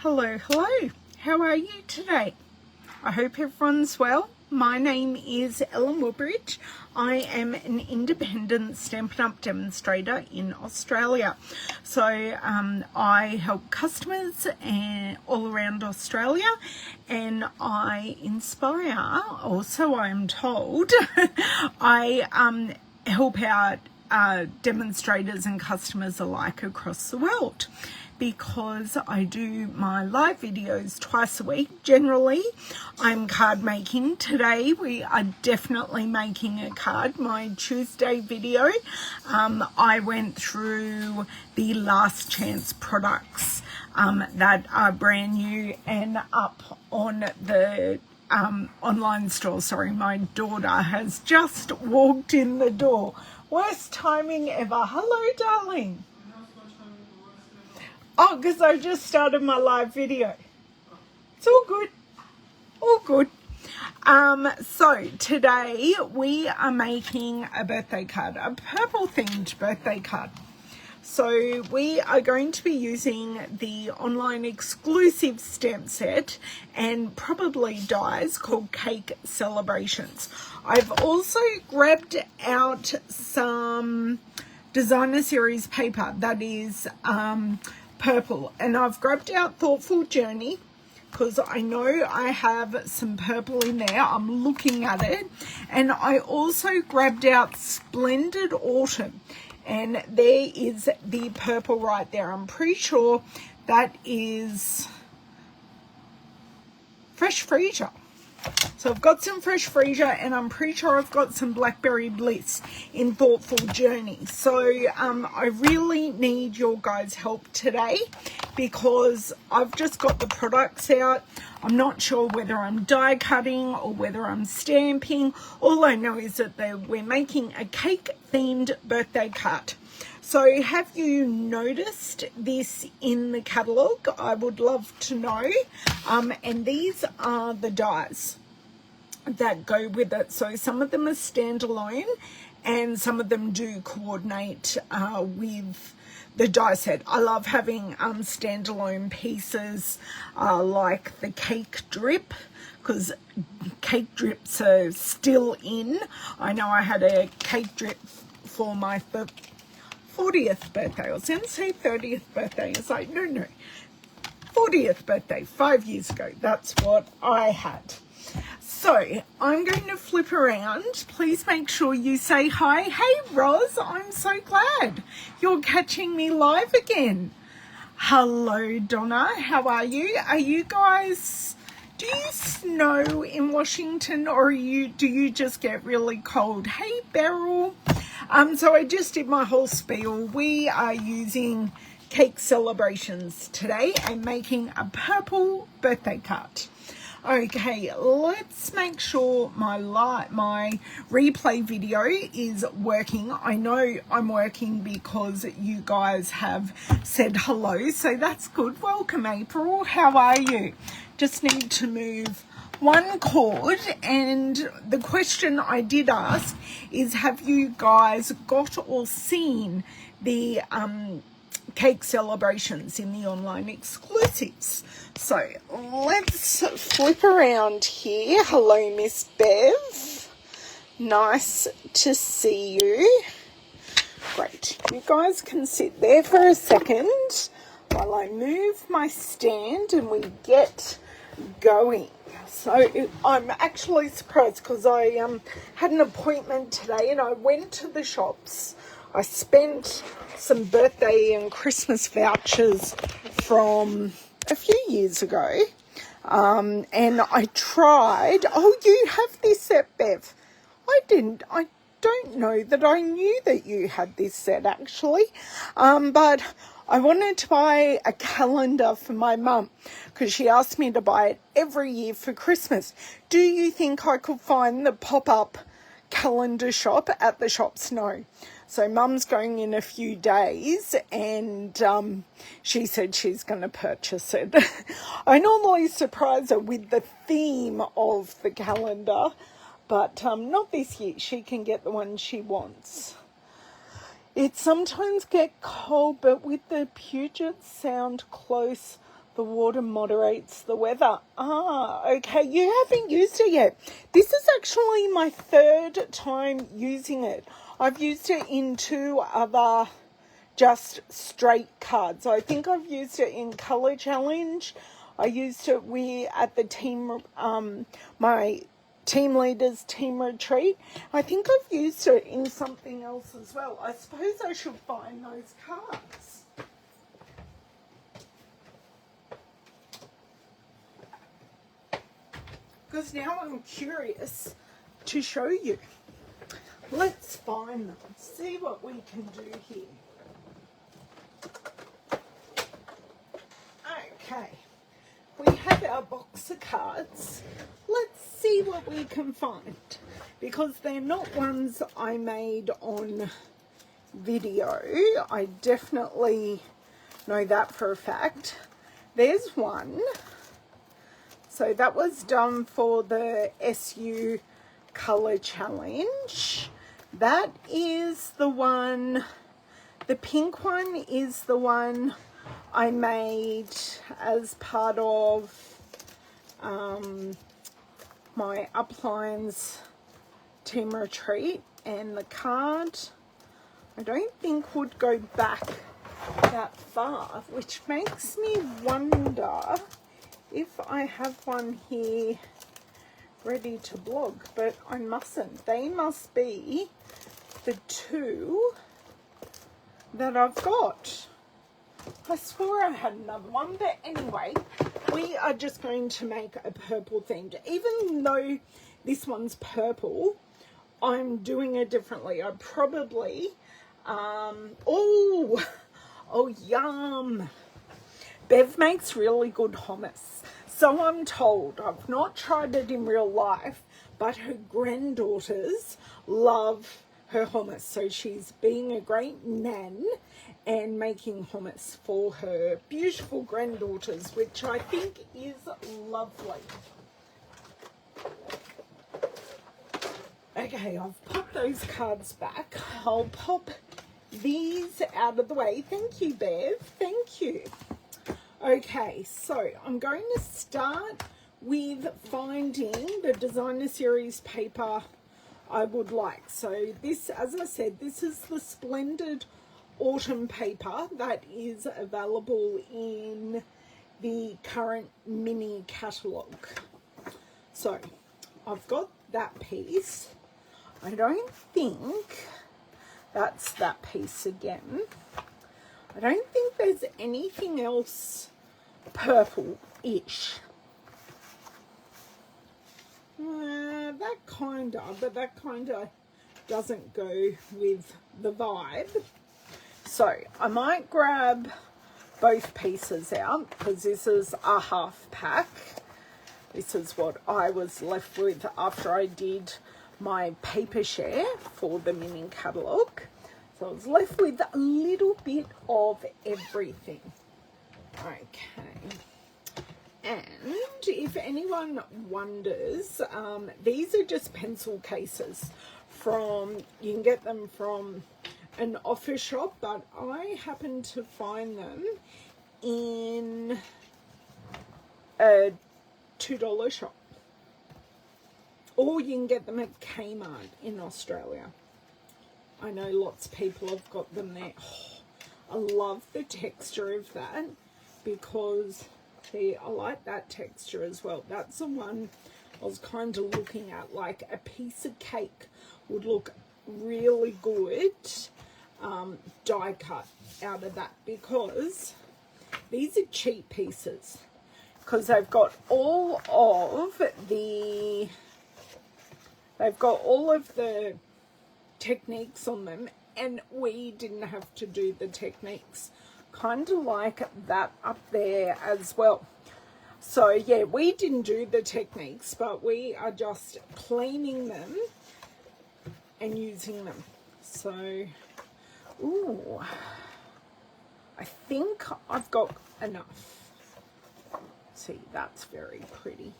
Hello, how are you today? I hope everyone's well. My name is Ellen Woodbridge. I am an independent Stampin' Up! Demonstrator in Australia. So I help customers all around Australia, and I inspire, or so I'm told, I help out demonstrators and customers alike across the world, because I do my live videos twice a week. Generally, I'm card making. Today we are definitely making a card. My Tuesday video, I went through the last chance products that are brand new and up on the online store. Sorry, my daughter has just walked in the door. Worst timing ever. Hello, darling. Oh, because I just started my live video. It's all good. All good. So today we are making a birthday card, a purple themed birthday card. So we are going to be using the online exclusive stamp set and probably dies called Cake Celebrations. I've also grabbed out some designer series paper that is purple, and I've grabbed out Thoughtful Journey because I know I have some purple in there. I'm looking at it. And I also grabbed out Splendid Autumn, and there is the purple right there. I'm pretty sure that is Fresh Freesia. So I've got some Fresh Freesia, and I'm pretty sure I've got some Blackberry Bliss in Thoughtful Journey. So I really need your guys' help today, because I've just got the products out. I'm not sure whether I'm die cutting or whether I'm stamping. All I know is that we're making a cake themed birthday card. So have you noticed this in the catalogue? I would love to know. And these are the dies that go with it. So some of them are standalone, and some of them do coordinate with the die set. I love having standalone pieces like the cake drip, because cake drips are still in. I know I had a cake drip for my 40th birthday. I was going to say 30th birthday. It's like, no, 40th birthday, 5 years ago. That's what I had. So I'm going to flip around. Please make sure you say hi. Hey, Roz, I'm so glad you're catching me live again. Hello, Donna. How are you? Are you guys, do you snow in Washington, or do you just get really cold? Hey, Beryl. So I just did my whole spiel. We are using Cake Celebrations today and making a purple birthday card. Okay, let's make sure my replay video is working. I know I'm working because you guys have said hello, so that's good. Welcome, April. How are you? Just need to move one cord, and the question I did ask is, have you guys got or seen the Cake Celebrations in the online exclusives? So let's flip around here. Hello, Miss Bev. Nice to see you. Great. You guys can sit there for a second while I move my stand and we get going. So I'm actually surprised because I had an appointment today, and I went to the shops. I spent some birthday and Christmas vouchers from a few years ago, and I tried. Oh, you have this set, Bev. I don't know that I knew that you had this set, actually, but I wanted to buy a calendar for my mum because she asked me to buy it every year for Christmas. Do you think I could find the pop-up calendar shop at the shops? No. So mum's going in a few days, and she said she's going to purchase it. I normally surprise her with the theme of the calendar, but not this year. She can get the one she wants. It sometimes get cold, but with the Puget Sound close, The water moderates the weather. Ah, okay. You haven't used it yet. This is actually my 3rd time using it. I've used it in 2 other just straight cards. I think I've used it in Colour Challenge. I used it at the team, my team leader's team retreat. I think I've used it in something else as well. I suppose I should find those cards. Because now I'm curious to show you. Let's find them. See what we can do here. Okay. We have our box of cards. Let's see what we can find. Because they're not ones I made on video. I definitely know that for a fact. There's one. So that was done for the SU Colour Challenge. That is the one, the pink one is the one I made as part of my Uplines team retreat, and the card I don't think would go back that far, which makes me wonder if I have one here ready to blog, but I mustn't. They must be the 2 that I've got. I swore I had another one, but anyway, we are just going to make a purple themed. Even though this one's purple, I'm doing it differently. I probably, oh yum. Bev makes really good hummus. So I'm told. I've not tried it in real life, but her granddaughters love her hummus. So she's being a great nan and making hummus for her beautiful granddaughters, which I think is lovely. Okay, I've popped those cards back. I'll pop these out of the way. Thank you, Bev. Thank you. Okay, so I'm going to start with finding the designer series paper I would like. So this, as I said, this is the Splendid Autumn paper that is available in the current mini catalogue. So I've got that piece. I don't think that's that piece again. I don't think there's anything else purple-ish. That kinda, but that kinda doesn't go with the vibe. So I might grab both pieces out because this is a half pack. This is what I was left with after I did my paper share for the mini catalogue. So I was left with a little bit of everything. Okay. And if anyone wonders, these are just pencil cases from, you can get them from an office shop, but I happen to find them in a $2 shop. Or you can get them at Kmart in Australia. I know lots of people have got them there. Oh, I love the texture of that because, see, I like that texture as well. That's the one I was kind of looking at. Like a piece of cake would look really good die cut out of that, because these are cheap pieces because they've got all of the techniques on them, and we didn't have to do the techniques. Kind of like that up there as well. So yeah, we didn't do the techniques, but we are just cleaning them and using them. So, ooh, I think I've got enough. See, that's very pretty.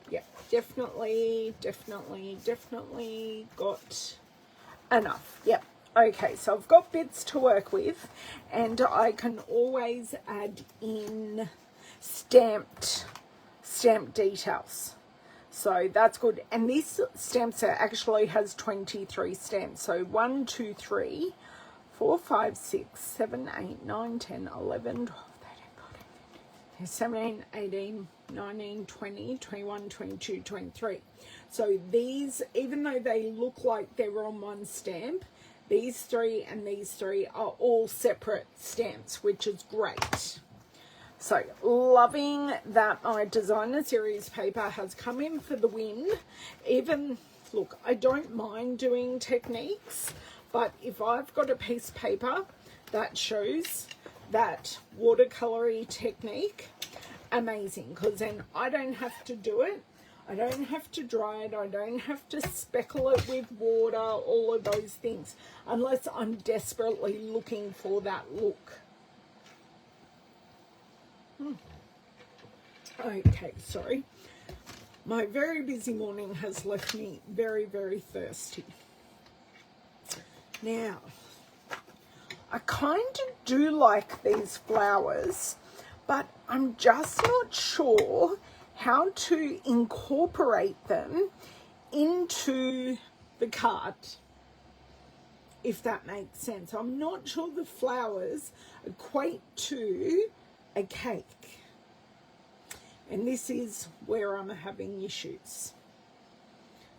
Yeah, definitely got enough. Yep. Okay, so I've got bits to work with, and I can always add in stamp details. So that's good. And this stamp set actually has 23 stamps. So 1, 2, 3, 4, 5, 6, 7, 8, 9, 10, 11, 12, 13, 14, 17, 18, 19, 20, 21, 22, 23. So these, even though they look like they're on one stamp, these three and these three are all separate stamps, which is great. So loving that my designer series paper has come in for the win. Even, look, I don't mind doing techniques, but if I've got a piece of paper that shows that watercolory technique, amazing, because then I don't have to do it. I don't have to dry it. I don't have to speckle it with water, all of those things, unless I'm desperately looking for that look. Okay, sorry. My very busy morning has left me very, very thirsty. Now, I kind of do like these flowers, but I'm just not sure how to incorporate them into the card, if that makes sense. I'm not sure the flowers equate to a cake. And this is where I'm having issues.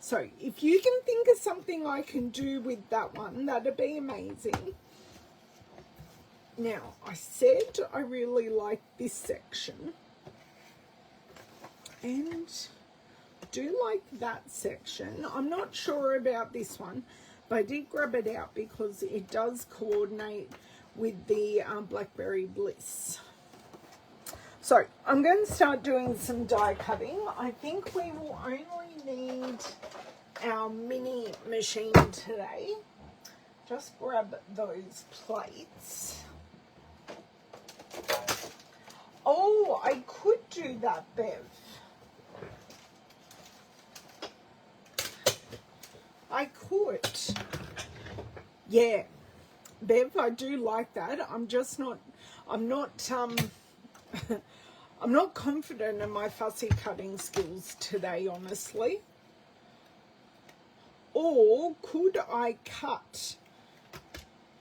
So if you can think of something I can do with that one, that'd be amazing. Now, I said I really like this section. And I do like that section. I'm not sure about this one, but I did grab it out because it does coordinate with the Blackberry Bliss. So I'm going to start doing some die cutting. I think we will only need our mini machine today. Just grab those plates. Oh, I could do that, Bev. I could. Yeah, Bev, I do like that. I'm not confident in my fussy cutting skills today, honestly. Or could I cut,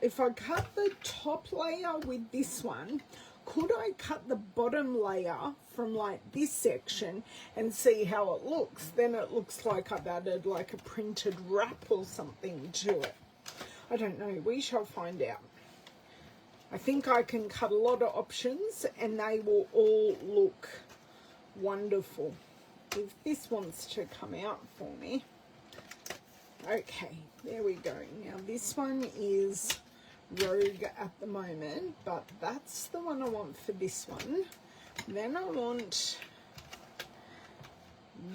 if I cut the top layer with this one, could I cut the bottom layer from like this section and see how it looks? Then it looks like I've added like a printed wrap or something to it. I don't know, we shall find out. I think I can cut a lot of options and they will all look wonderful. If this wants to come out for me. Okay, there we go. Now this one is Rogue at the moment, but that's the one I want for this one. Then I want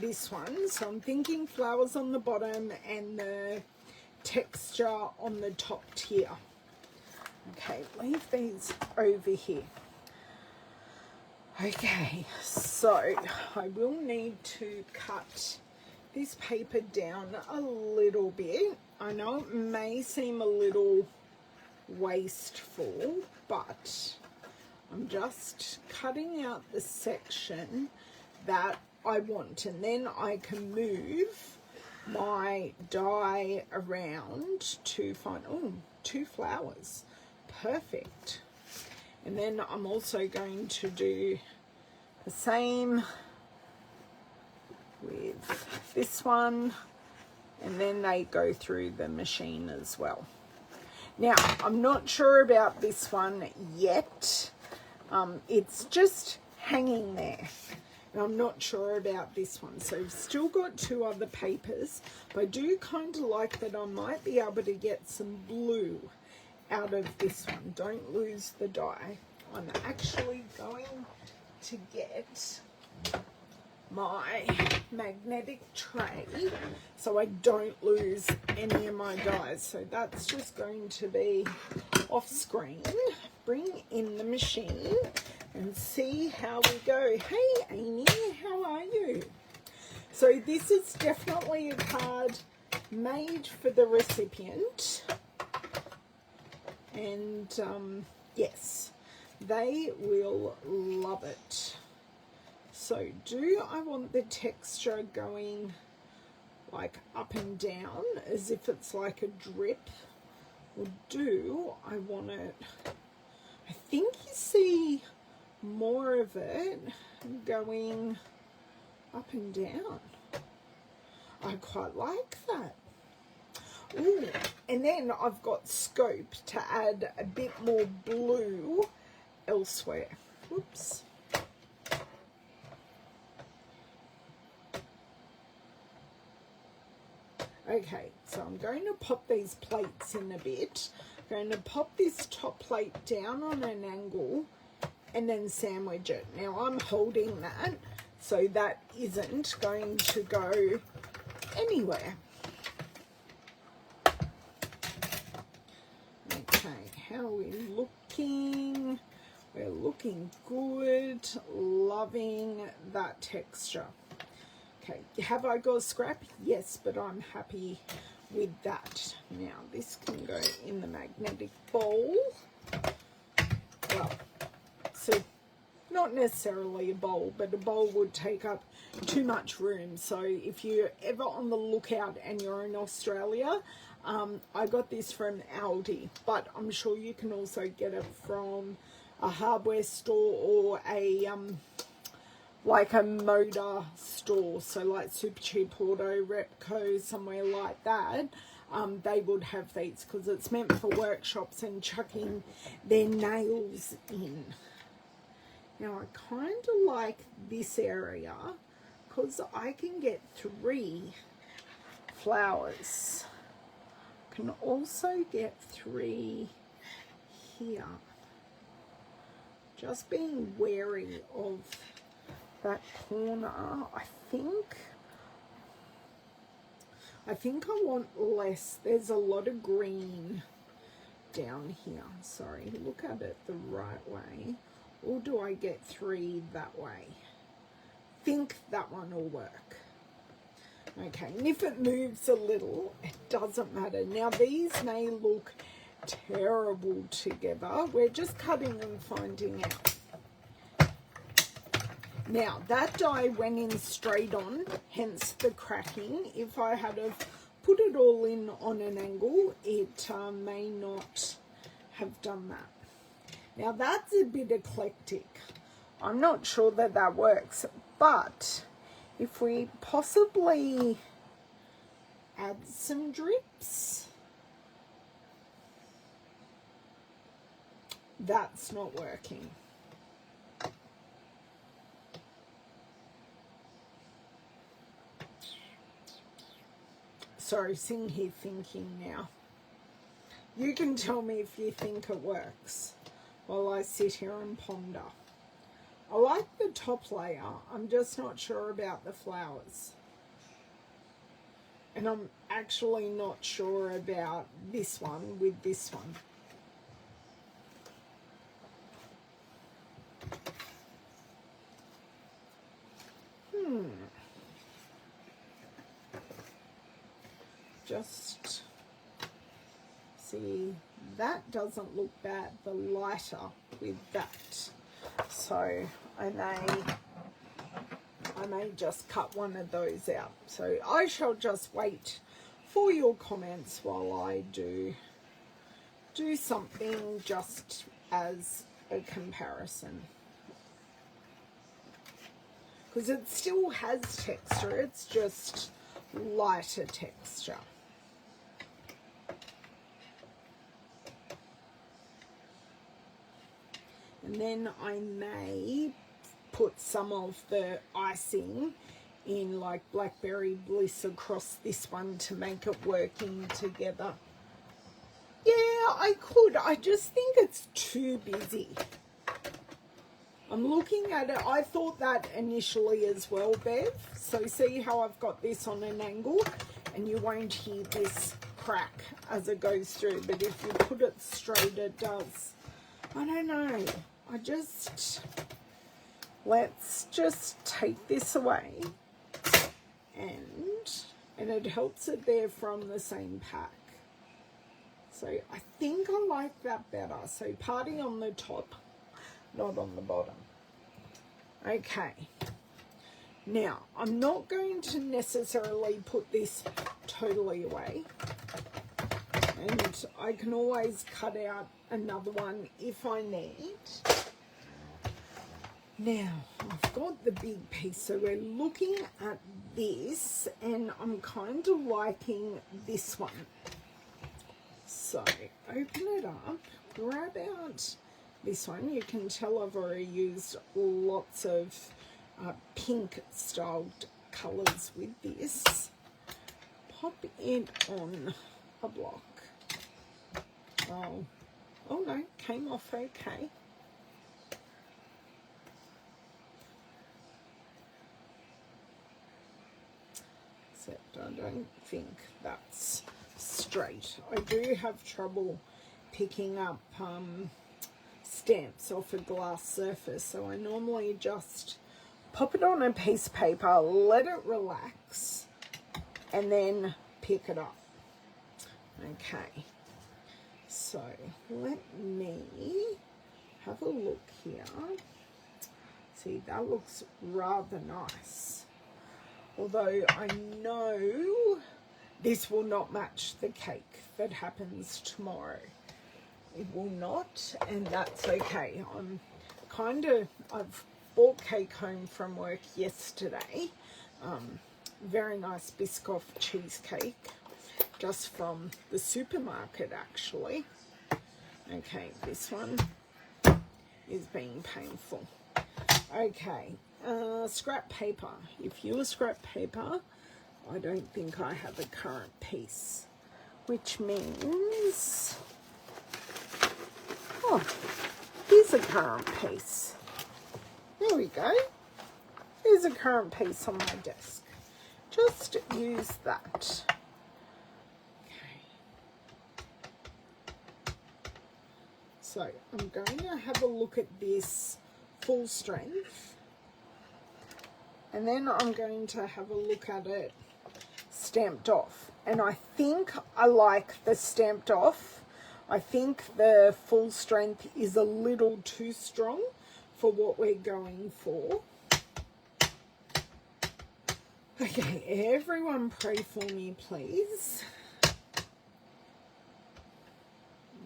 this one. So I'm thinking flowers on the bottom and the texture on the top tier. Okay, leave these over here. Okay, so I will need to cut this paper down a little bit. I know it may seem a little wasteful, but I'm just cutting out the section that I want, and then I can move my die around to find, oh, 2 flowers. Perfect. And then I'm also going to do the same with this one, and then they go through the machine as well. Now, I'm not sure about this one yet. It's just hanging there. And I'm not sure about this one. So I've still got 2 other papers, but I do kind of like that I might be able to get some blue out of this one. Don't lose the die. I'm actually going to get my magnetic tray so I don't lose any of my dies. So that's just going to be off screen. Bring in the machine and see how we go. Hey Amy, how are you? So this is definitely a card made for the recipient. And yes, they will love it. So do I want the texture going like up and down as if it's like a drip, or do I want it, I think you see more of it going up and down. I quite like that. Ooh, and then I've got scope to add a bit more blue elsewhere. Whoops. Okay, so I'm going to pop these plates in a bit. I'm going to pop this top plate down on an angle and then sandwich it. Now I'm holding that so that isn't going to go anywhere. Okay, how are we looking? We're looking good. Loving that texture. Okay, have I got a scrap? Yes, but I'm happy with that. Now, this can go in the magnetic bowl. Well, so not necessarily a bowl, but a bowl would take up too much room. So if you're ever on the lookout and you're in Australia, I got this from Aldi, but I'm sure you can also get it from a hardware store or a like a motor store, so like Super Cheap Auto, Repco, somewhere like that. They would have these because it's meant for workshops and chucking their nails in. Now I kind of like this area because I can get 3 flowers. I can also get 3 here. Just being wary of that corner. I think I want less. There's a lot of green down here. Sorry, look at it the right way. Or do I get 3 that way? Think that one will work. Okay, and if it moves a little, it doesn't matter. Now these may look terrible together. We're just cutting and finding out. Now that die went in straight on, hence the cracking. If I had have put it all in on an angle, it may not have done that. Now that's a bit eclectic. I'm not sure that that works, but if we possibly add some drips, that's not working. Sorry, sitting here thinking now. You can tell me if you think it works while I sit here and ponder. I like the top layer. I'm just not sure about the flowers. And I'm actually not sure about this one with this one. Just see, that doesn't look bad, the lighter with that. So I may just cut one of those out. So I shall just wait for your comments while I do something just as a comparison. Because it still has texture, it's just lighter texture. And then I may put some of the icing in like Blackberry Bliss across this one to make it working together. Yeah, I could. I just think it's too busy. I'm looking at it. I thought that initially as well, Bev. So see how I've got this on an angle and you won't hear this crack as it goes through. But if you put it straight, it does. I don't know. Let's just take this away and it helps it there from the same pack. So I think I like that better. So party on the top, not on the bottom. Okay, Now, I'm not going to necessarily put this totally away, and I can always cut out another one if I need. Now, I've got the big piece, so we're looking at this, and I'm kind of liking this one. So, open it up, grab out this one. You can tell I've already used lots of pink styled colours with this. Pop it on a block. Oh no, came off okay. Except I don't think that's straight. I do have trouble picking up stamps off a glass surface, so I normally just pop it on a piece of paper, let it relax, and then pick it up. Okay, so let me have a look here. See, that looks rather nice. Although I know this will not match the cake that happens tomorrow. It will not, and that's okay. I've bought cake home from work yesterday. Very nice Biscoff cheesecake, just from the supermarket actually. Okay, this one is being painful. Okay, scrap paper. If you were scrap paper, I don't think I have a current piece, which means, oh, here's a current piece. There we go. There's a current piece on my desk. Just use that. Okay. So I'm going to have a look at this full strength, and then I'm going to have a look at it stamped off. And I think I like the stamped off. I think the full strength is a little too strong for what we're going for. Okay, everyone pray for me, please.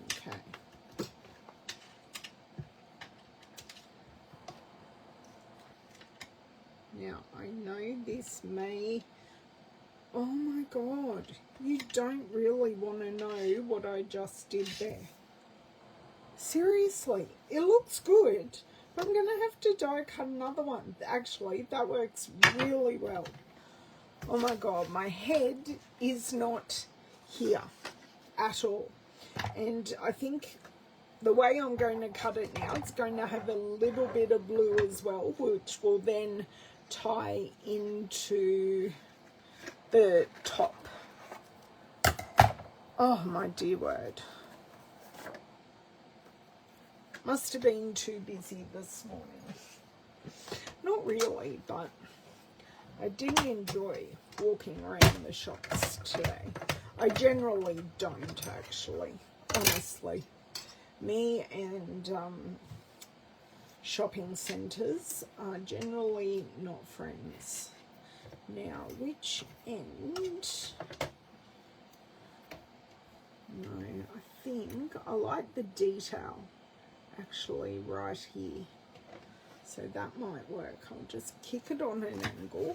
Okay. Now, I know this may... Oh my God, you don't really want to know what I just did there. Seriously, it looks good, but I'm going to have to die cut another one. Actually, that works really well. Oh my God, my head is not here at all. And I think the way I'm going to cut it now, it's going to have a little bit of blue as well, which will then tie into the top. Oh my dear word. Must have been too busy this morning. Not really, but I did enjoy walking around the shops today. I generally don't, actually, honestly. Me and shopping centres are generally not friends. Now, which end? No, I think I like the detail actually right here. So that might work. I'll just kick it on an angle.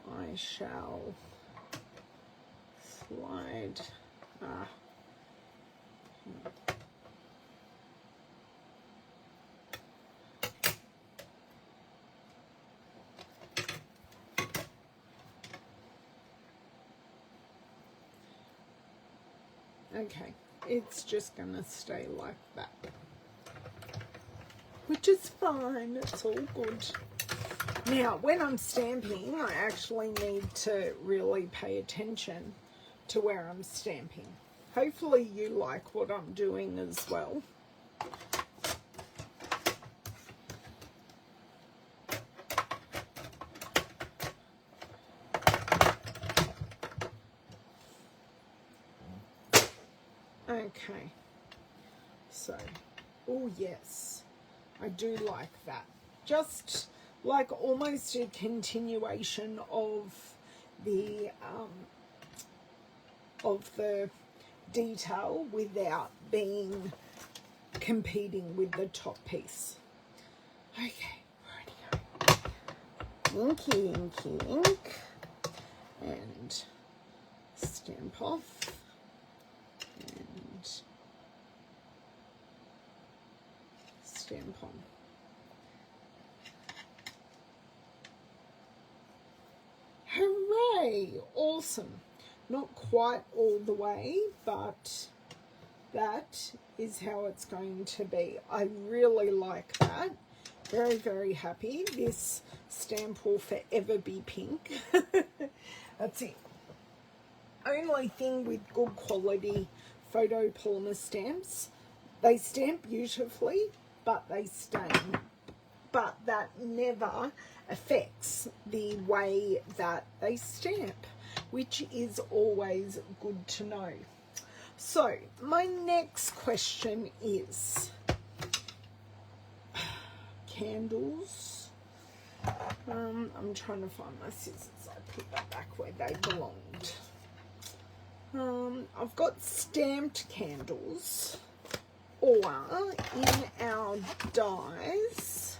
I shall slide. Okay, it's just gonna stay like that, which is fine, it's all good. Now, when I'm stamping, I actually need to really pay attention to where I'm stamping. Hopefully you like what I'm doing as well. Okay, so, oh yes, I do like that. Just like almost a continuation of the detail without being competing with the top piece. Okay, righty-o. Inky, inky, ink, and stamp off, and stamp on. Hooray! Awesome. Not quite all the way, but that is how it's going to be. I really like that. Very, very happy. This stamp will forever be pink. That's it. Only thing with good quality photopolymer stamps, they stamp beautifully, but they stain. But that never affects the way that they stamp, which is always good to know. So my next question is candles. I'm trying to find my scissors. I put that back where they belonged. I've got stamped candles, or in our dies.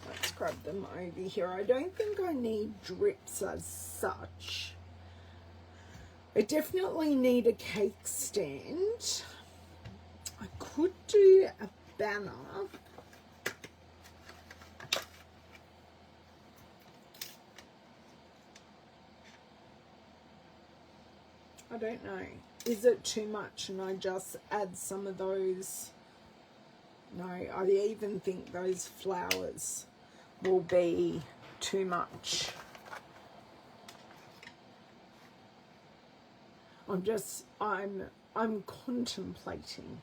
Let's grab them over here. I don't think I need drips as such. I definitely need a cake stand. I could do a banner. I don't know. Is it too much and I just add some of those? No, I even think those flowers will be too much. I'm contemplating.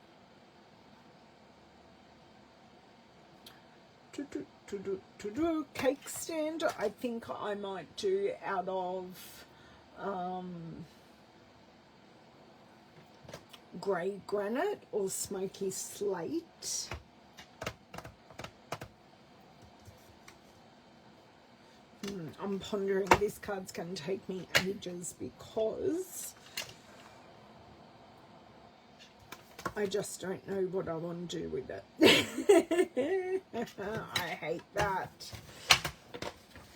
Cake stand, I think I might do out of grey granite or smoky slate. I'm pondering. This card's going to take me ages because I just don't know what I want to do with it. I hate that.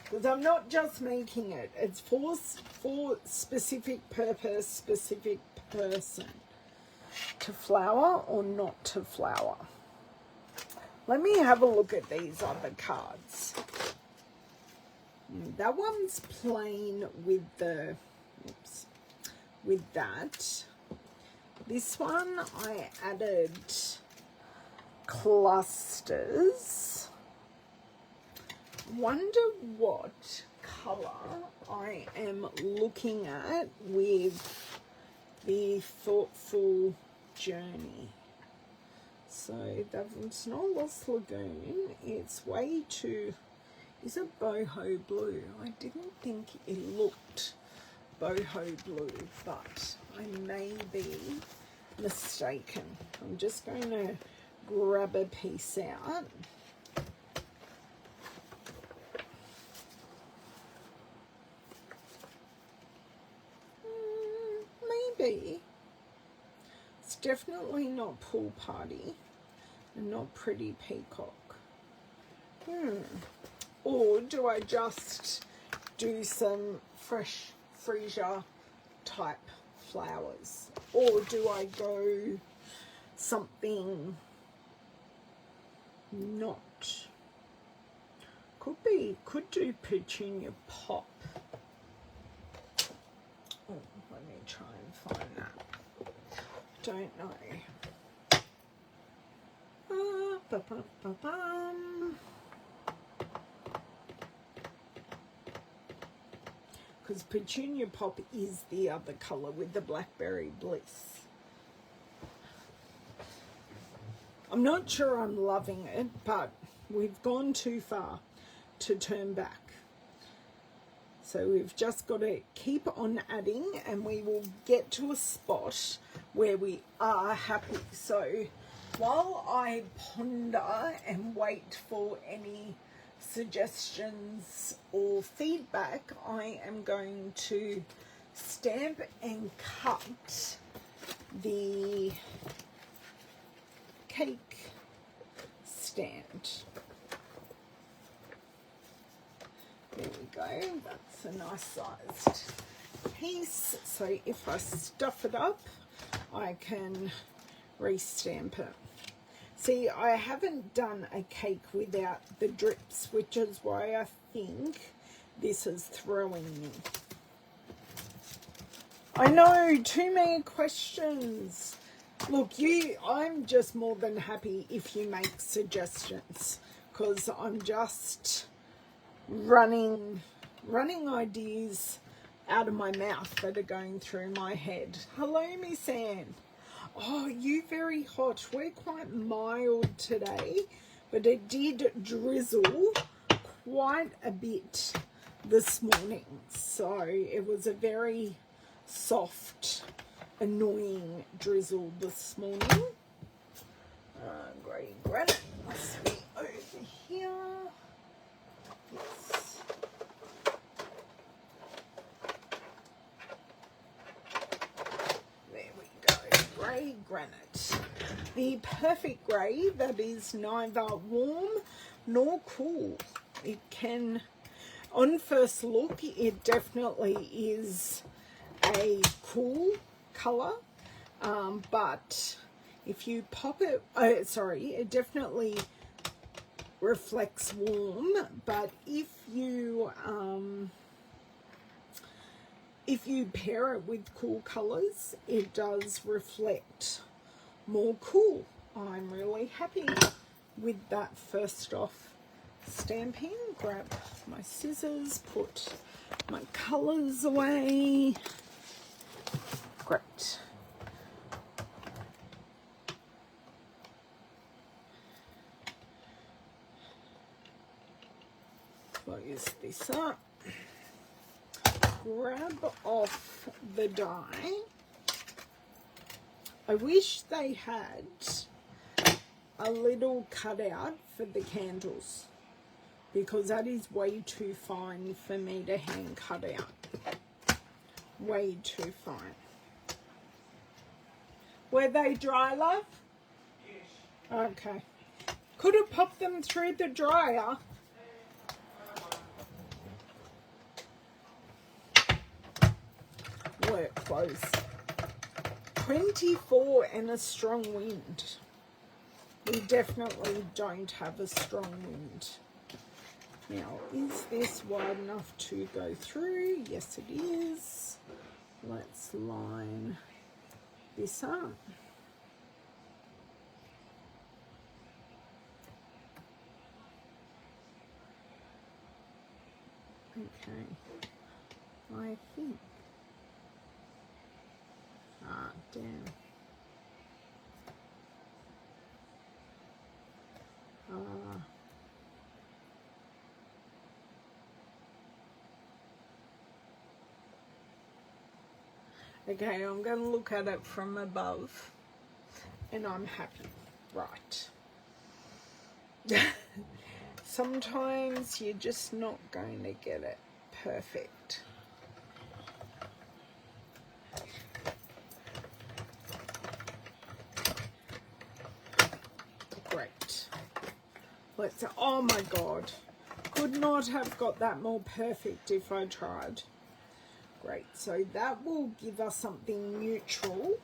Because I'm not just making it. It's for specific purpose, specific person. To flower or not to flower. Let me have a look at these other cards. That one's plain with the, oops, with that. This one I added clusters. Wonder what colour I am looking at with the Thoughtful Journey. So that's not Lost Lagoon. It's way too... Is it boho blue? I didn't think it looked boho blue, but I may be mistaken. I'm just going to grab a piece out. Maybe. It's definitely not Pool Party and not Pretty Peacock. Or do I just do some fresh freesia type flowers? Or do I go something not? Could do Petunia Pop. Oh, let me try and find that. Don't know. Because Petunia Pop is the other colour with the Blackberry Bliss. I'm not sure I'm loving it, but we've gone too far to turn back. So we've just got to keep on adding and we will get to a spot where we are happy. So while I ponder and wait for any suggestions or feedback, I am going to stamp and cut the cake stand. There we go, that's a nice sized piece. So if I stuff it up, I can re-stamp it. See, I haven't done a cake without the drips, which is why I think this is throwing me. I know, too many questions. Look, I'm just more than happy if you make suggestions, because I'm just running ideas out of my mouth that are going through my head. Hello, Miss Anne. Oh, you very hot. We're quite mild today, but it did drizzle quite a bit this morning. So it was a very soft, annoying drizzle this morning. Grey granite must be over here. Yes. There we go. Grey granite. The perfect grey that is neither warm nor cool. It can, on first look, it definitely is a cool colour, but if you pop it, it definitely reflects warm, but if you pair it with cool colours, it does reflect more cool. I'm really happy with that. First off, stamping, grab my scissors, put my colours away. Great. Close this up. Grab off the die. I wish they had a little cutout for the candles, because that is way too fine for me to hand cut out. Way too fine. Were they dry, love? Yes. Okay. Could have popped them through the dryer. Work clothes. 24 and a strong wind. We definitely don't have a strong wind. Now, is this wide enough to go through? Yes, it is. Let's line this up. Okay, I think. Damn. Okay, I'm going to look at it from above, and I'm happy. Right. Sometimes you're just not going to get it perfect. Great. Let's, oh my God. Could not have got that more perfect if I tried. Great, so that will give us something neutral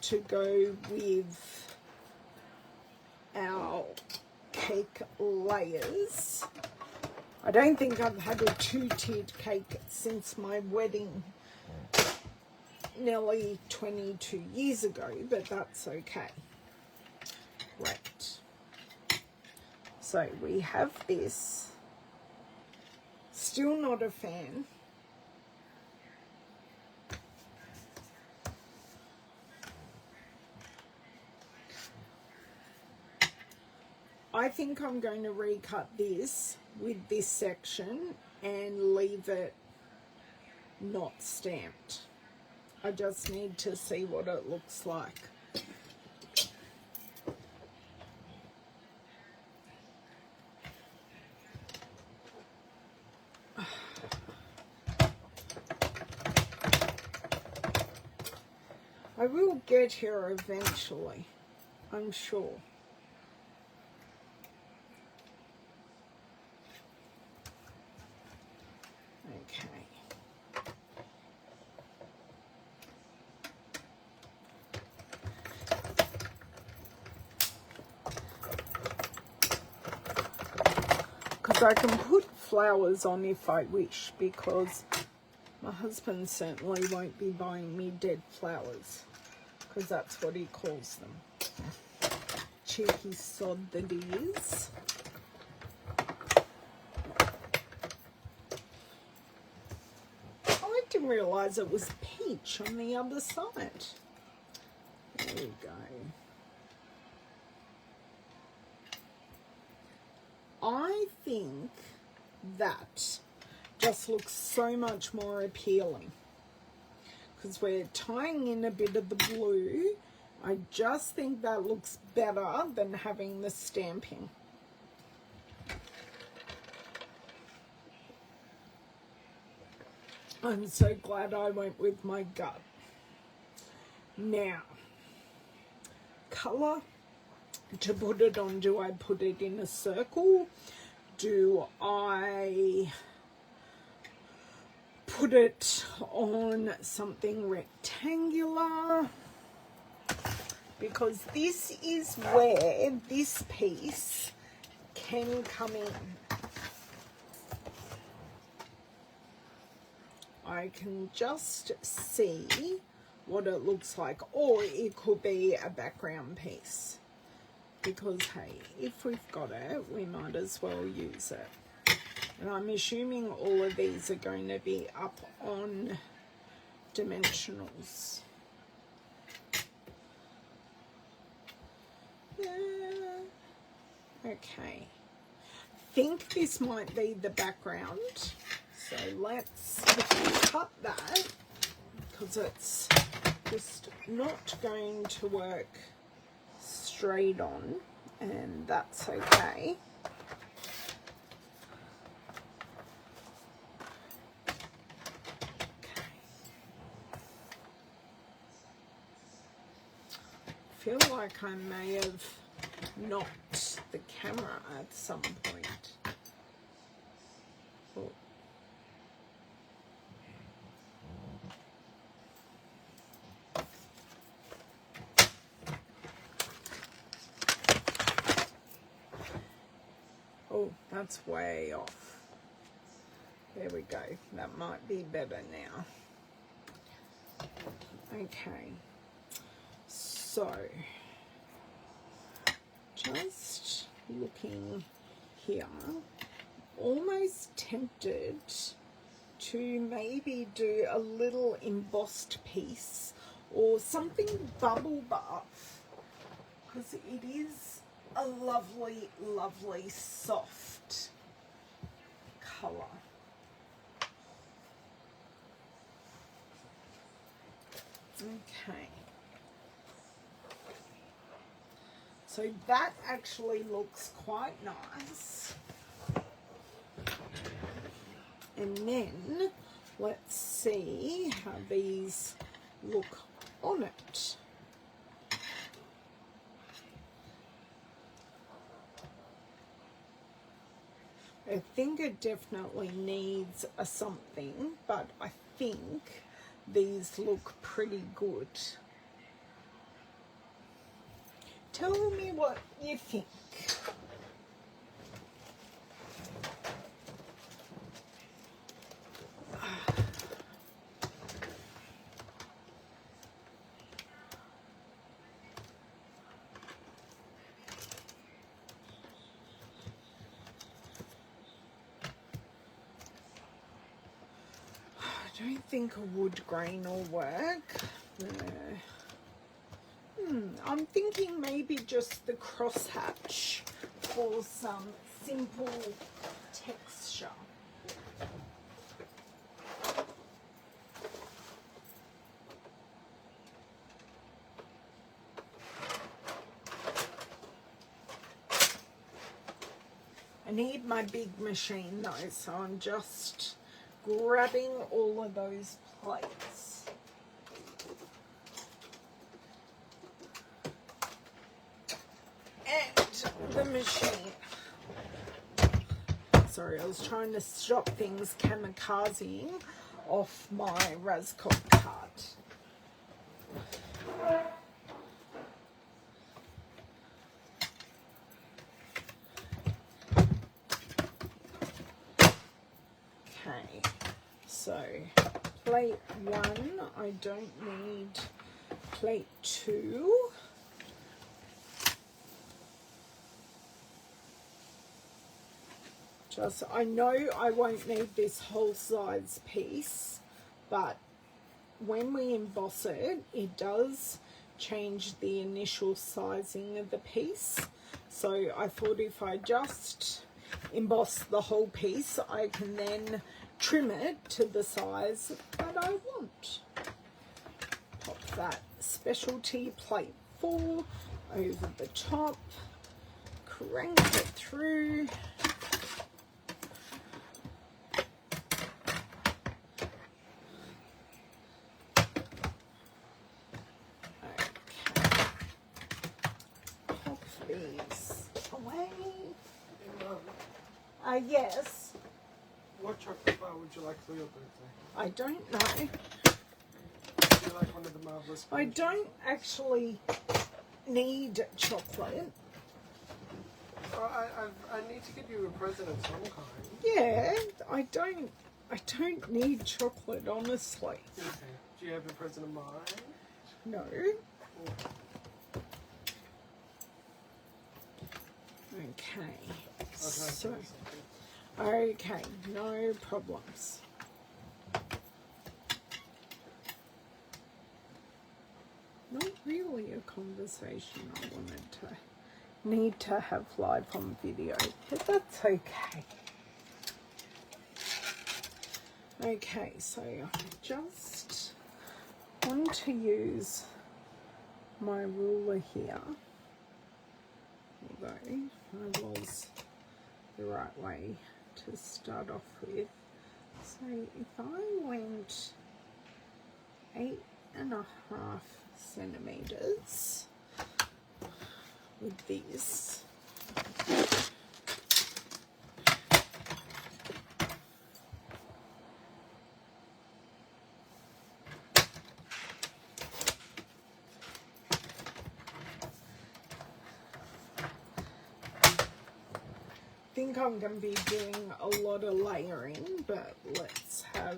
to go with our cake layers. I don't think I've had a two-tiered cake since my wedding nearly 22 years ago, but that's okay. Great. So we have this. Still not a fan. I think I'm going to recut this with this section and leave it not stamped. I just need to see what it looks like. I will get here eventually, I'm sure. Okay. Because I can put flowers on if I wish, because my husband certainly won't be buying me dead flowers, because that's what he calls them. Cheeky sod that he is. I didn't realise it was peach on the other side. There we go. I think that just looks so much more appealing, because we're tying in a bit of the blue. I just think that looks better than having the stamping. I'm so glad I went with my gut. Now, colour to put it on. Do I put it in a circle? Do I put it on something rectangular? Because this is where this piece can come in. I can just see what it looks like, or it could be a background piece. Because, hey, if we've got it, we might as well use it. And I'm assuming all of these are going to be up on dimensionals. Okay. I think this might be the background. So let's cut that, because it's just not going to work straight on, and that's okay. I feel like I may have knocked the camera at some point. Oh. Oh, that's way off. There we go. That might be better now. Okay. So, just looking here, almost tempted to maybe do a little embossed piece or something bubble buff, because it is a lovely, lovely soft colour. Okay. So that actually looks quite nice. And then let's see how these look on it. I think it definitely needs a something, but I think these look pretty good. Tell me what you think. I don't think a wood grain will work. I'm thinking maybe just the crosshatch for some simple texture. I need my big machine though, so I'm just grabbing all of those plates. the machine. Sorry, I was trying to stop things kamikazing off my Razcop cart. Okay, so plate 1, I don't need plate 2. I know I won't need this whole size piece, but when we emboss it, it does change the initial sizing of the piece. So I thought if I just emboss the whole piece, I can then trim it to the size that I want. Pop that specialty plate 4 over the top, crank it through. Yes. What chocolate bar would you like for your birthday? I don't know. Do you like one of the marvelous? I don't actually need chocolate. I need to get you a present of some kind. Yeah, I don't need chocolate, honestly. Okay. Do you have a present of mine? No. Okay. So, okay, no problems. Not really a conversation I need to have live on video, but that's okay. Okay, so I just want to use my ruler here, although I was the right way to start off with. So if I went 8.5 centimeters with this, I think I'm going to be doing a lot of layering, but let's have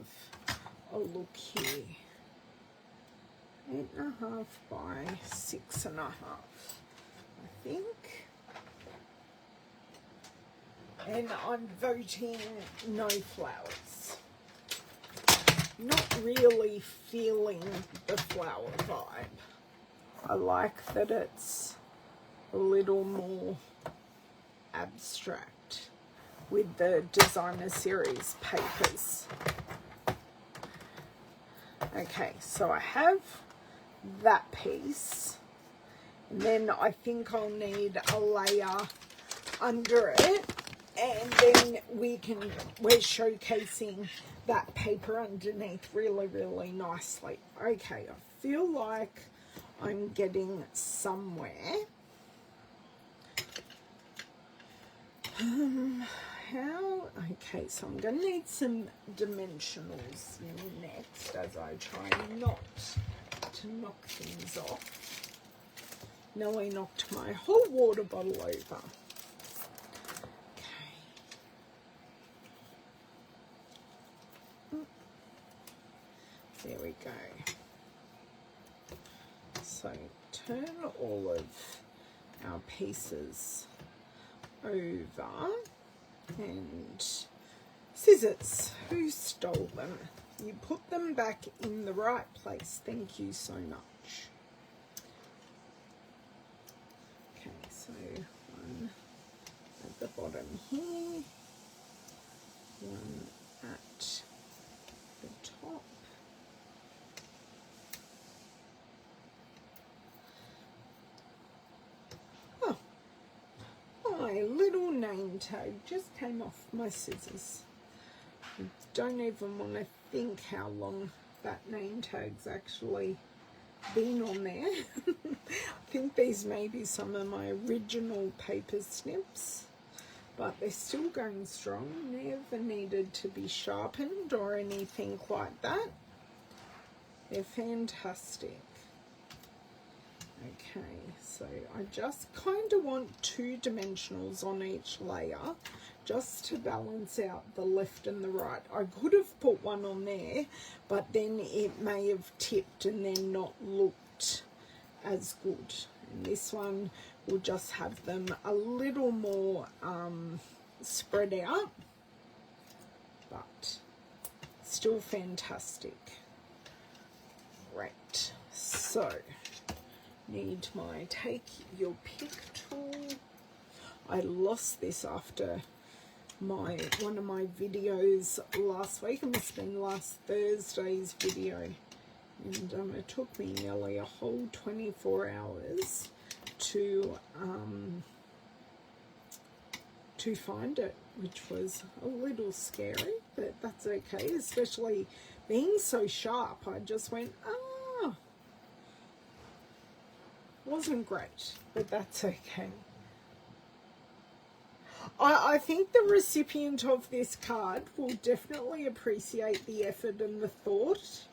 a look here. 8.5 by 6.5, I think. And I'm voting no flowers. Not really feeling the flower vibe. I like that it's a little more abstract with the designer series papers. Okay, so I have that piece, and then I think I'll need a layer under it, and then we're showcasing that paper underneath really, really nicely. Okay, I feel like I'm getting somewhere. Okay, so I'm going to need some dimensionals next as I try not to knock things off. Nearly knocked my whole water bottle over. Okay. There we go. So turn all of our pieces over, and scissors, who stole them? You put them back in the right place. Thank you so much. Okay, so one at the bottom here, one at the top. My little name tag just came off my scissors. I don't even want to think how long that name tag's actually been on there. I think these may be some of my original paper snips, but they're still going strong. Never needed to be sharpened or anything like that. They're fantastic. Okay, so I just kind of want 2 dimensionals on each layer just to balance out the left and the right. I could have put one on there, but then it may have tipped and then not looked as good. And this one will just have them a little more spread out, but still fantastic. Right, so need my take your pick tool. I lost this after one of my videos last week. It must have been last Thursday's video, and it took me nearly a whole 24 hours to find it, which was a little scary, but that's okay, especially being so sharp. I just went, wasn't great, but that's okay. I think the recipient of this card will definitely appreciate the effort and the thought.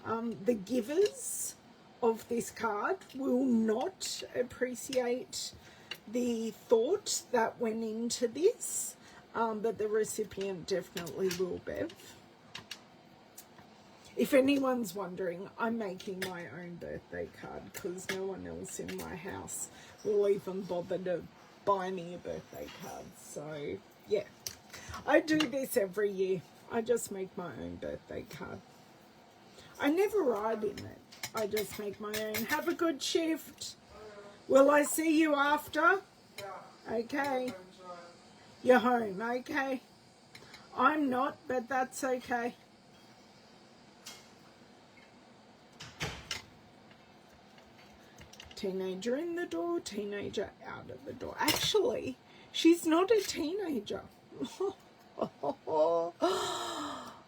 The givers of this card will not appreciate the thought that went into this, but the recipient definitely will, Bev. If anyone's wondering, I'm making my own birthday card because no one else in my house will even bother to buy me a birthday card. So, yeah, I do this every year. I just make my own birthday card. I never write in it. I just make my own. Have a good shift. Will I see you after? Okay. You're home, okay. I'm not, but that's okay. Teenager in the door, teenager out of the door. Actually, she's not a teenager. Oh,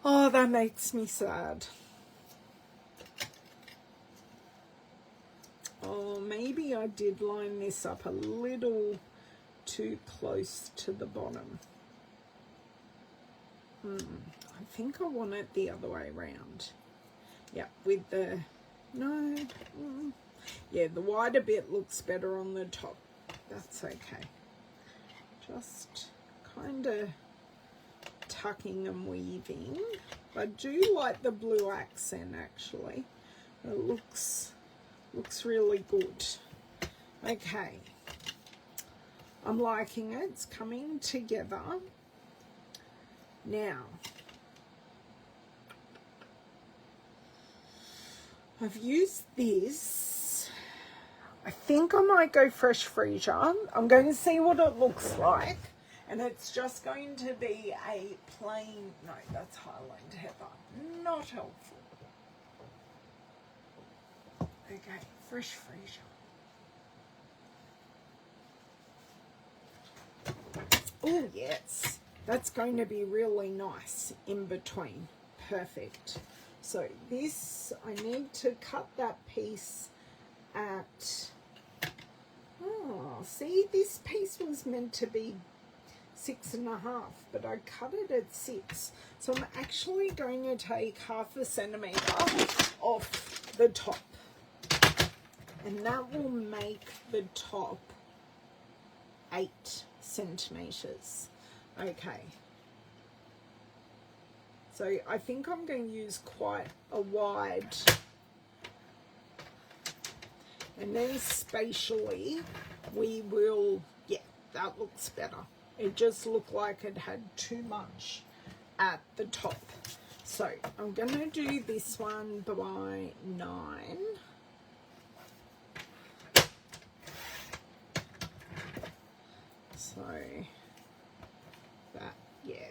that makes me sad. Oh, maybe I did line this up a little too close to the bottom. I think I want it the other way around. Yeah, with the, no, yeah, the wider bit looks better on the top. That's okay. Just kind of tucking and weaving. I do like the blue accent, actually. It looks really good. Okay. I'm liking it. It's coming together. Now, I've used this. I think I might go fresh freesia. I'm going to see what it looks like. And it's just going to be a plain, no, that's Highland Heather. Not helpful. Okay, fresh freesia. Oh, yes. That's going to be really nice in between. Perfect. So this, I need to cut that piece at, oh, see, this piece was meant to be 6.5, but I cut it at 6. So I'm actually going to take 0.5 centimetre off the top. And that will make the top 8 centimetres. Okay. So I think I'm going to use quite a wide, and then spatially we will, yeah, that looks better. It just looked like it had too much at the top. So I'm going to do this one by 9. So that, yeah,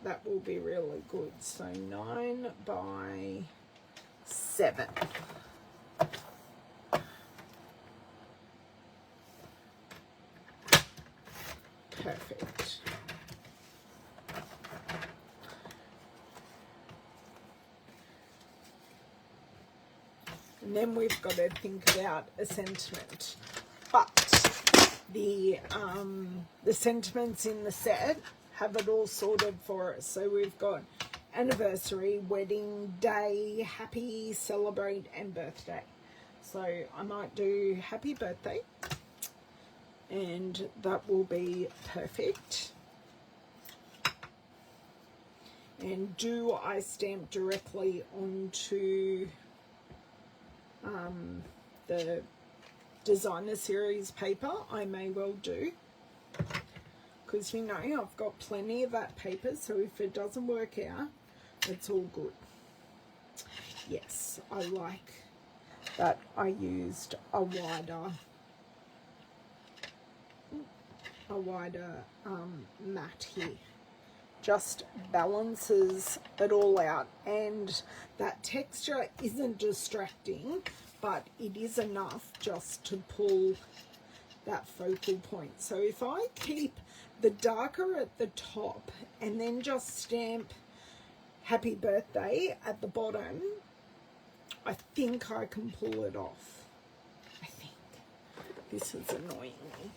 that will be really good. So 9 by 7. Perfect. And then we've got to think about a sentiment. But the sentiments in the set have it all sorted for us. So we've got anniversary, wedding, day, happy, celebrate, and birthday. So I might do happy birthday, and that will be perfect. And do I stamp directly onto the designer series paper? I may well do, because you know I've got plenty of that paper, so if it doesn't work out, it's all good. Yes, I like that I used a wider mat here. Just balances it all out, and that texture isn't distracting, but it is enough just to pull that focal point. So if I keep the darker at the top and then just stamp happy birthday at the bottom, I think I can pull it off. I think. This is annoying me.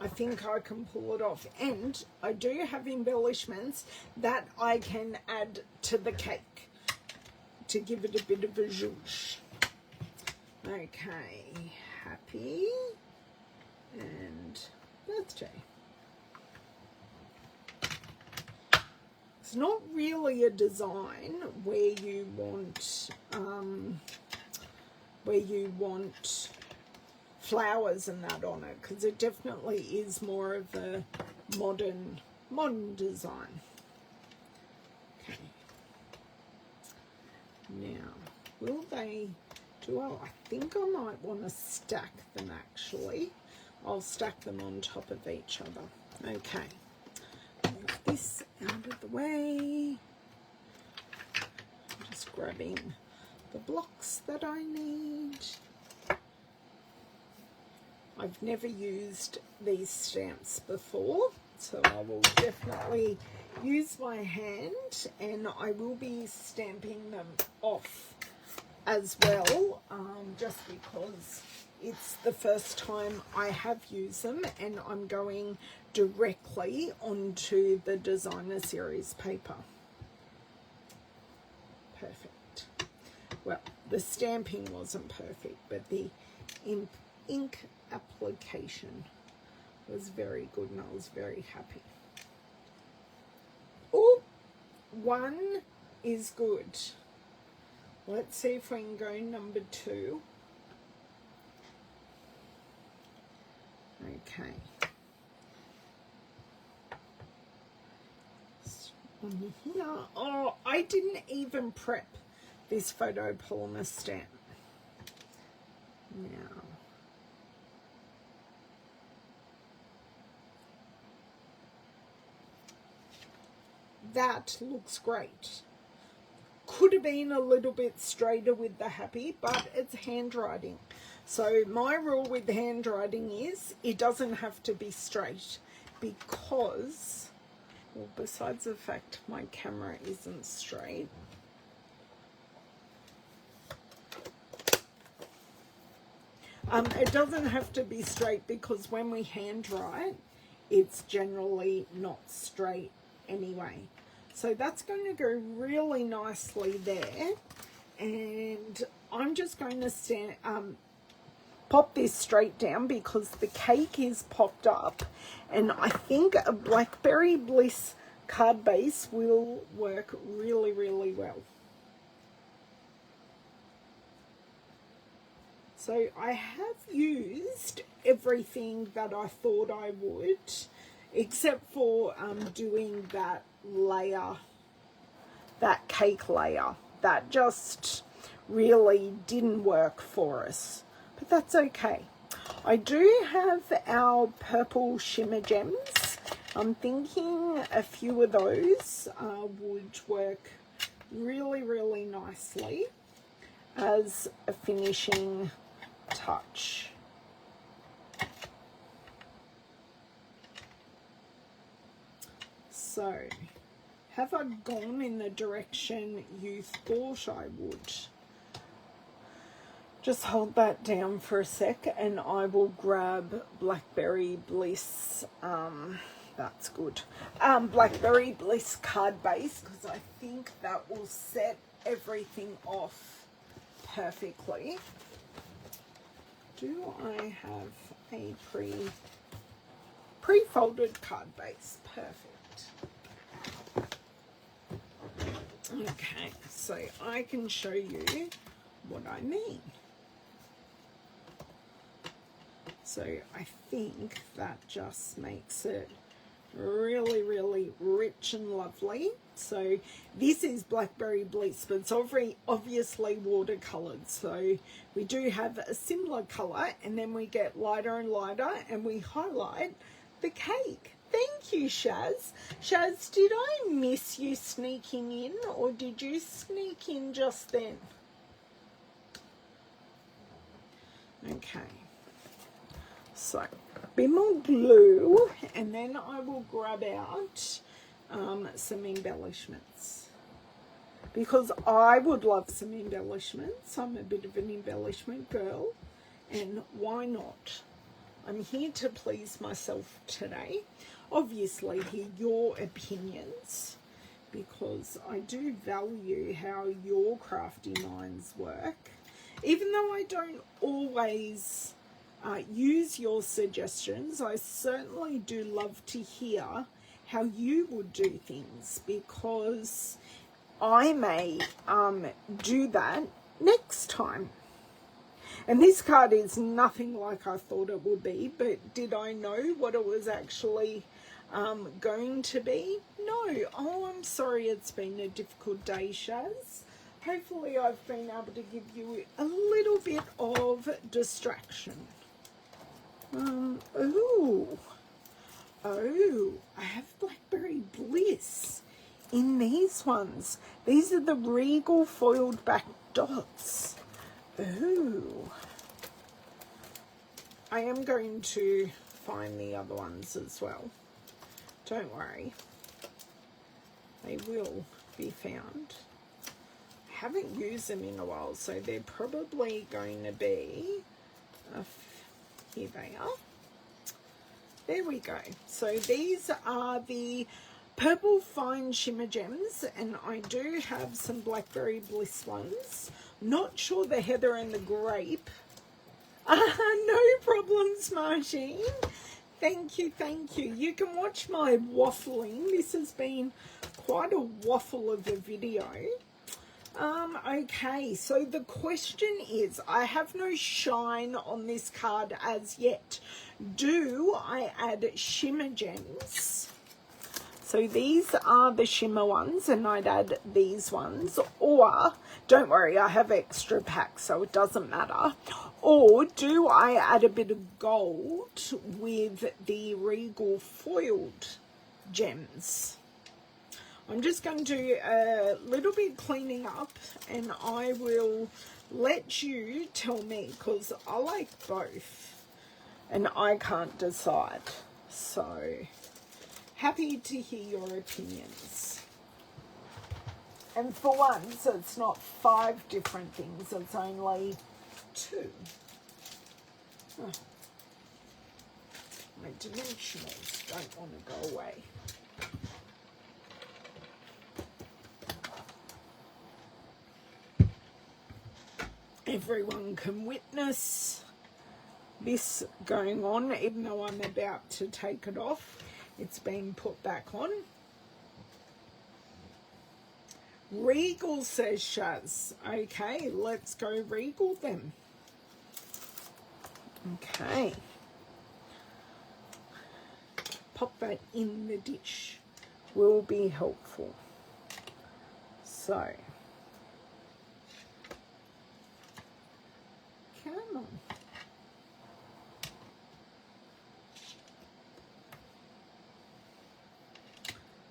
I think I can pull it off, and I do have embellishments that I can add to the cake to give it a bit of a zhuzh. Okay, happy and birthday. It's not really a design where you want flowers and that on it, because it definitely is more of a modern design. Okay. Now, will they do? Oh, I think I might want to stack them actually. I'll stack them on top of each other. Okay. Move this out of the way. I'm just grabbing the blocks that I need. I've never used these stamps before, so I will definitely use my hand, and I will be stamping them off as well, just because it's the first time I have used them, and I'm going directly onto the designer series paper. Perfect. Well, the stamping wasn't perfect, but the ink application was very good, and I was very happy. Oh, one is good. Let's see if we can go number 2. Okay. On here. Oh, I didn't even prep this photopolymer stamp. Now, that looks great. Could have been a little bit straighter with the happy, but it's handwriting. So my rule with handwriting is it doesn't have to be straight, because, well, besides the fact my camera isn't straight, it doesn't have to be straight, because when we handwrite, it's generally not straight anyway. So that's going to go really nicely there, and I'm just going to pop this straight down because the cake is popped up, and I think a Blackberry Bliss card base will work really, really well. So I have used everything that I thought I would, except for doing that layer, that cake layer. That just really didn't work for us, but that's okay. I do have our purple shimmer gems. I'm thinking a few of those would work really, really nicely as a finishing touch. So Have I gone in the direction you thought I would? Just hold that down for a sec and I will grab Blackberry Bliss. That's good. Blackberry Bliss card base, because I think that will set everything off perfectly. Do I have a pre-folded card base? Perfect. Okay, so I can show you what I mean. So I think that just makes it really, really rich and lovely. So this is Blackberry Bliss, but it's obviously watercolored. So we do have a similar color, and then we get lighter and lighter, and we highlight the cake. Thank you, Shaz. Shaz, did I miss you sneaking in, or did you sneak in just then? Okay. So, a bit more glue, and then I will grab out some embellishments, because I would love some embellishments. I'm a bit of an embellishment girl, and why not? I'm here to please myself today. Obviously, hear your opinions, because I do value how your crafty minds work, even though I don't always use your suggestions. I certainly do love to hear how you would do things, because I may do that next time. And this card is nothing like I thought it would be, but did I know what it was actually going to be? No. Oh, I'm sorry it's been a difficult day, Shaz. Hopefully I've been able to give you a little bit of distraction. Oh, I have Blackberry Bliss in these ones. These are the Regal foiled back dots. Ooh. I am going to find the other ones as well. Don't worry. They will be found. I haven't used them in a while, so they're probably going to be... here they are. There we go. So these are the purple fine shimmer gems, and I do have some Blackberry Bliss ones. Not sure the heather and the grape. No problems, Martine. Thank you, thank you. You can watch my waffling. This has been quite a waffle of a video. Okay, so the question is, I have no shine on this card as yet. Do I add shimmer gems? So these are the shimmer ones, and I'd add these ones. Or, don't worry, I have extra packs, so it doesn't matter. Or do I add a bit of gold with the Regal foiled gems? I'm just going to do a little bit cleaning up, and I will let you tell me, because I like both and I can't decide. So happy to hear your opinions. And for once, it's not 5 different things, it's only 2. Oh. My dimensionals don't want to go away. Everyone can witness this going on, even though I'm about to take it off. It's been put back on. Regal, says Shaz. Okay, let's go Regal then. Okay. Pop that in the dish. Will be helpful. So. Come on.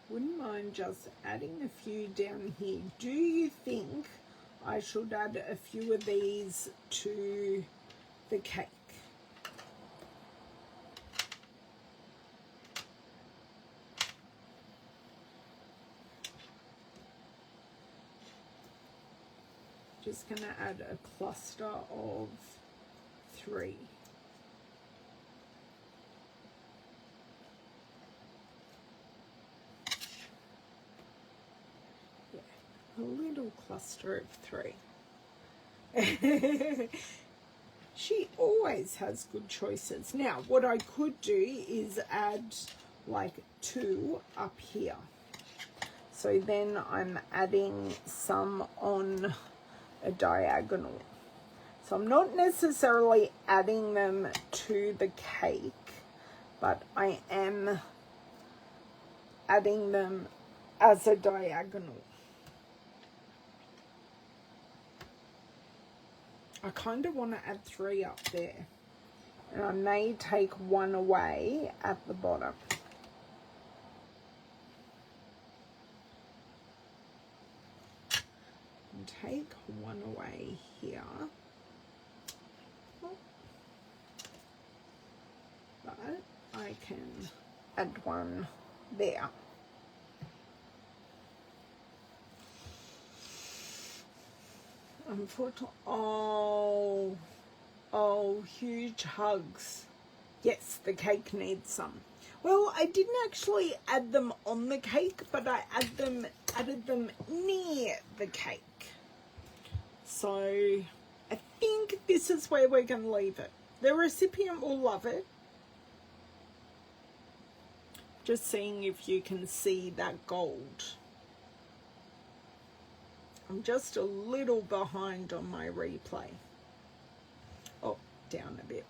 Wouldn't mind just adding a few down here. Do you think I should add a few of these to the cake? Just going to add a cluster of 3. Yeah, a little cluster of 3. She always has good choices. Now, what I could do is add like 2 up here. So then I'm adding some on a diagonal. So I'm not necessarily adding them to the cake, but I am adding them as a diagonal. I kind of want to add 3 up there, and I may take 1 away at the bottom. And take 1 away here. But I can add 1 there. Unfortunately, oh, huge hugs. Yes, the cake needs some. Well, I didn't actually add them on the cake, but I added them near the cake. So I think this is where we're going to leave it. The recipient will love it. Just seeing if you can see that gold. I'm just a little behind on my replay. Oh, down a bit.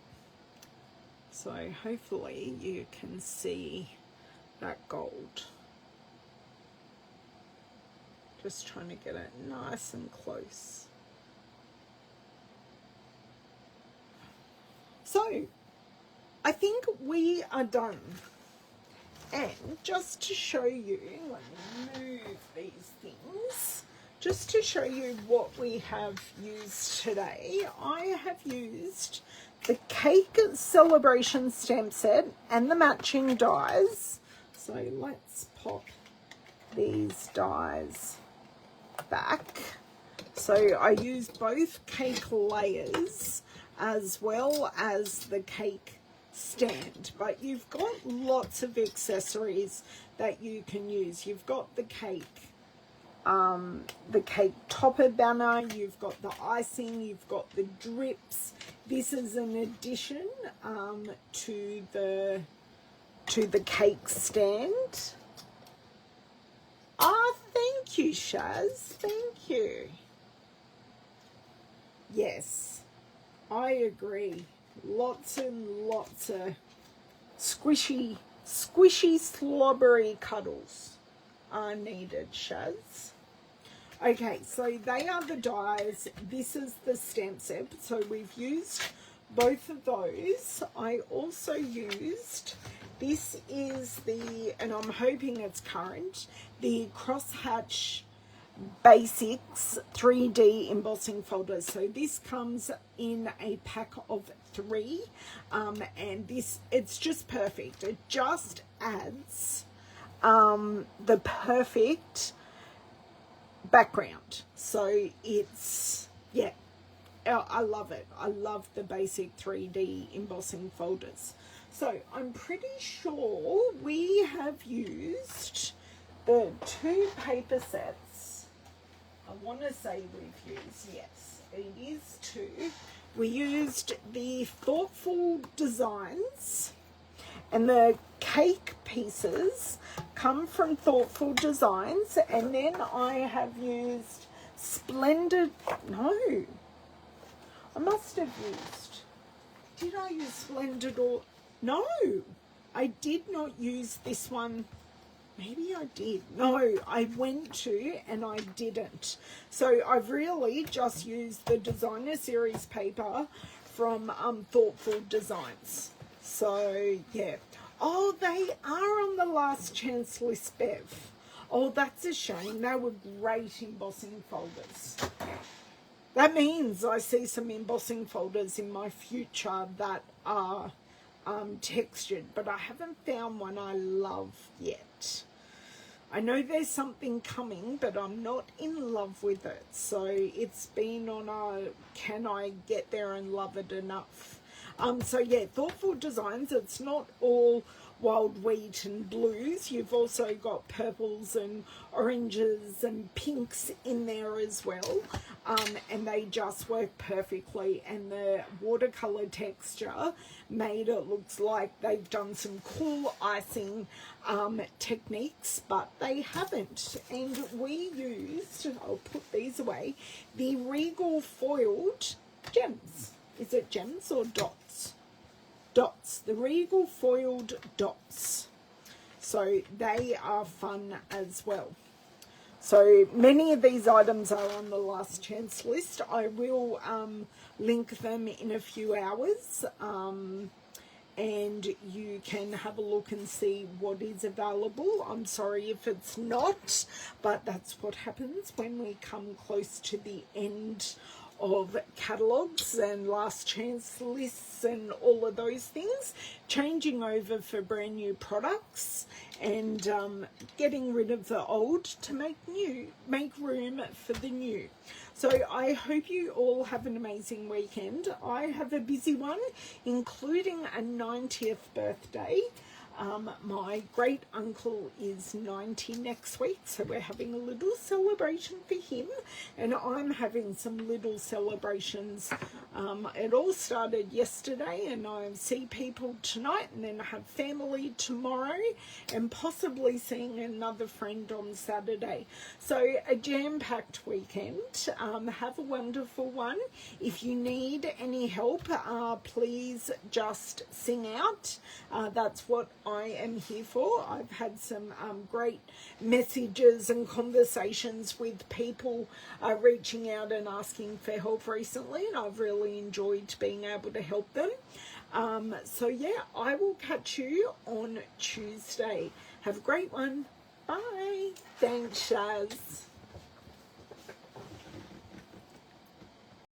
So hopefully you can see that gold. Just trying to get it nice and close. So I think we are done. And just to show you, let me move these things. Just to show you what we have used today, I have used the cake celebration stamp set and the matching dies. So let's pop these dies back. So I used both cake layers as well as the cake stand, but you've got lots of accessories that you can use. You've got the cake topper banner, you've got the icing, you've got the drips. This is an addition to the cake stand. Ah, thank you, Shaz. Thank you. Yes, I agree. Lots and lots of squishy, slobbery cuddles are needed, Shaz. Okay, so they are the dies. This is the stamp set. So we've used both of those. I also used, this is the, and I'm hoping it's current, the Crosshatch Basics 3D embossing folders. So this comes in a pack of 3, and this, it's just perfect. It just adds the perfect background. So it's, yeah, I love it. I love the basic 3D embossing folders. So I'm pretty sure we have used the 2 paper sets. I want to say we've used, yes, it is 2. We used the Thoughtful Designs, and the cake pieces come from Thoughtful Designs, and then I have used Splendid, no, I must have used, did I use Splendid or, no, I did not use this one. Maybe I did. No, I went to and I didn't. So I've really just used the Designer Series paper from Thoughtful Designs. So, yeah. Oh, they are on the last chance list, Bev. Oh, that's a shame. They were great embossing folders. That means I see some embossing folders in my future that are textured, but I haven't found one I love yet. I know there's something coming, but I'm not in love with it. So it's been on a, can I get there and love it enough? So yeah, thoughtful designs. It's not all wild wheat and blues. You've also got purples and oranges and pinks in there as well. And they just work perfectly. And the watercolor texture made it looks like they've done some cool icing techniques, but they haven't. And we used, I'll put these away, the Regal foiled gems. Is it gems or dots? Dots, the Regal foiled dots. So they are fun as well. So many of these items are on the last chance list. I will link them in a few hours, and you can have a look and see what is available. I'm sorry if it's not, but that's what happens when we come close to the end of catalogues and last chance lists and all of those things, changing over for brand new products and getting rid of the old to make room for the new. So I hope you all have an amazing weekend. I have a busy one, including a 90th birthday. My great uncle is 90 next week, so we're having a little celebration for him, and I'm having some little celebrations. It all started yesterday, and I see people tonight, and then have family tomorrow, and possibly seeing another friend on Saturday. So a jam-packed weekend. Have a wonderful one. If you need any help, please just sing out. That's what I am here for. I've had some great messages and conversations with people reaching out and asking for help recently, and I've really enjoyed being able to help them. So yeah, I will catch you on Tuesday. Have a great one. Bye. Thanks, Shaz.